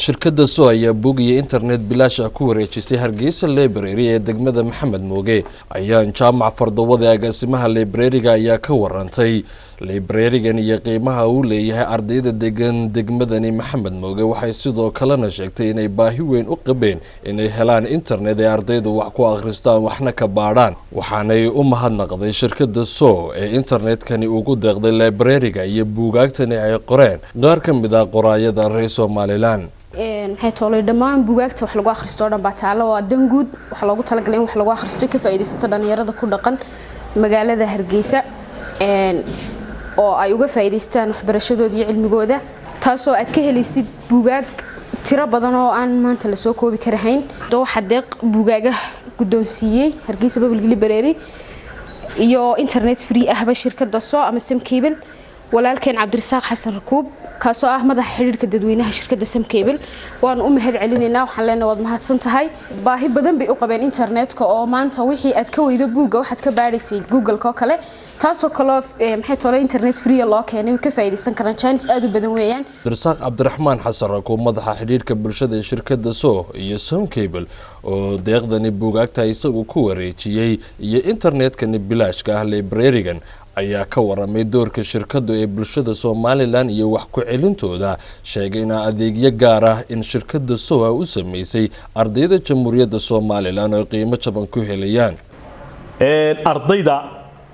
shirkadda soo ayaa buugiya internet bilaash ah ku wareejisay Hargeysa Library ee degmada Maxamed Mooge ayaan jaamac fardowada agaasimaha library-ga ayaa ka warantay library-gan iyo qiimaha uu leeyahay ardayda degan degmadani Maxamed Mooge waxay sidoo kalena sheegtay inay baahi weyn u qabeen inay helaan internet ee ardaydu wax ku akhristaan waxna ka baadhaan waxaanay u mahadnaqday shirkadda soo ee internetkani ugu deeqday library-ga iyo buugaagtani ay qoreen qaar ka mid ah qoraayada reer Somaliland maxay toolay dhamaan buugaagta wax lagu akhristo dhan baa taalo waa dan guud wax loogu talagalay in wax lagu akhristo ka faa'iideysto dhalinyarada ku dhaqan magaalada Hargeysa oo ay uga faa'iideystaan waxbarashadooda iyo cilmigooda taasoo aad ka helaysid buugaag tiro badan oo aan maanta la soo koobi karahayn doo xadeeq buugaaga guddoonsiiyay Hargeysa Public Library iyo internet free ah ba shirkadda soo ama Sam Cable walaalkeen Cabdirasaaq Xasan Rakuub kaasoo ah madaxa xiriirka dadweynaha shirkadda Sam Cable waan u mahad celinaynaa waxaan leenahay waad mahadsan tahay baahi badan bay u qabeen internetka oo maanta wixii aad ka weydo buugga waxaad ka baadhaysay Google-ka kale taasoo kale maxay toolay internet free loo keenay ka faa'iideysan karaan channels aad u badan weeyaan Cabdirasaaq Cabdiraxmaan Xasan Rakuub madaxa xiriirka bulshada ee shirkadda soo iyo Sam Cable oo deeqdani buugaagta isagu ku wareejiyay iyo internetkani bilaashka ah library-gan ayaa ka waramay doorka shirkaddu ee bulshada Somaliland iyo wax ku celintooda sheegayna adeegyo gaar ah in shirkadda soo u sameysay ardayda Jamhuuriyadda Somaliland oo qiimo jaban ku helayaan ardayda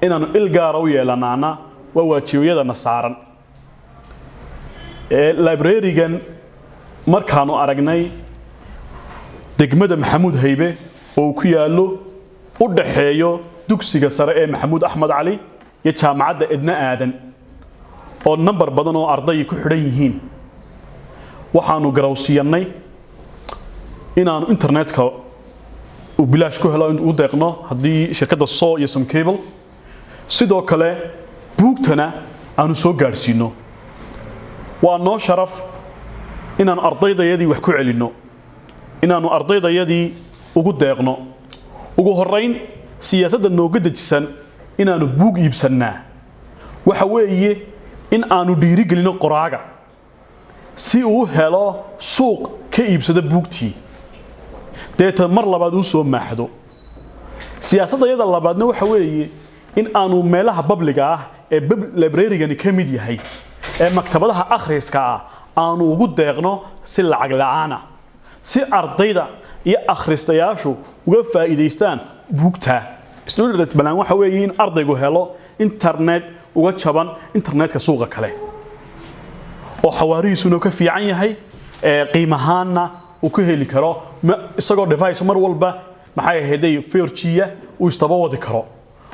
inaanu il gaar ah u yeelanaana waa waajibiyadana saaran library-gan markaanu aragnay degmada Maxamuud Haybe oo ku yaalo u dhaxeeyo dugsiga sare ee Maxamuud Axmed Cali iyo jaamacadda Edna Aadan oo number badan oo arday ku xidhan yihiin waxaanu garawsiyanay inaanu internetka u bilaash ku helo u deeqno hadii shirkadda soo iyo Sam Cable sidoo kale buugtana aanu soo gaarsiino waa noo sharaf inaanu ardaydayadii wax ku celino inaanu ardaydayadii ugu deeqno ugu horeyn siyaasadda nooga dejisan inaanu buug iibsanaa waxa weeye in aanu dhiirigelino qoraaga si uu helo suuq ka iibsada buugtii deeta mar labaad uu soo maaxdo siyaasadda labaadna waxa weeye in aanu meelaha public ah ee library-gani ka mid yahay ee maktabadaha akhriska ah aanu ugu deeqno si lacag la'aan ah si ardayda iyo akhristayaashu uga faa'iideystaan buugta student balan waxa weeye in ardaygu helo internet uga jaban internetka suuqa kale oo xawaarihiisuna ka fiican yahay qiimahaana uu ku heli karo isagoo device mar walba maxay ahaydey 4G uu istaba wadi karo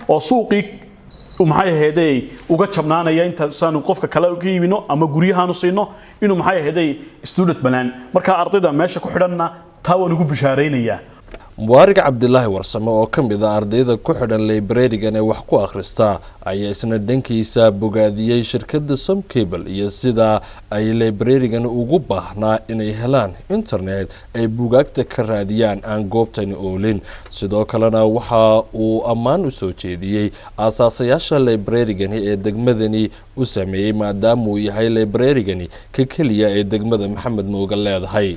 oo suuqii maxay ahaydey uga jabnaanaya inta saanu qofka kale u qiibino ama guriyahaanu siino inuu maxay ahaydey student balan marka ardayda meesha ku xidhanna taa waan ugu bishaareynaya Mubarak Cabdullaahi Warsame oo ka mid ah ardayda ku xidhan library-gan ee wax ku akhrista ayaa isna dhankiisa bogaadiyay shirkadda Sam Cable iyo sida ay library-gan ugu baahnaa inay helaan internet ay buugaagta ka raadiyaan aan goobtani oolin sidoo kalena waxa uu ammaan u soo jeediyay asaasayaasha library-gan ee degmadani u sameeyay maadaama uu yahay library-gan ka kaliya ee degmada Maxamed Mooge leedahay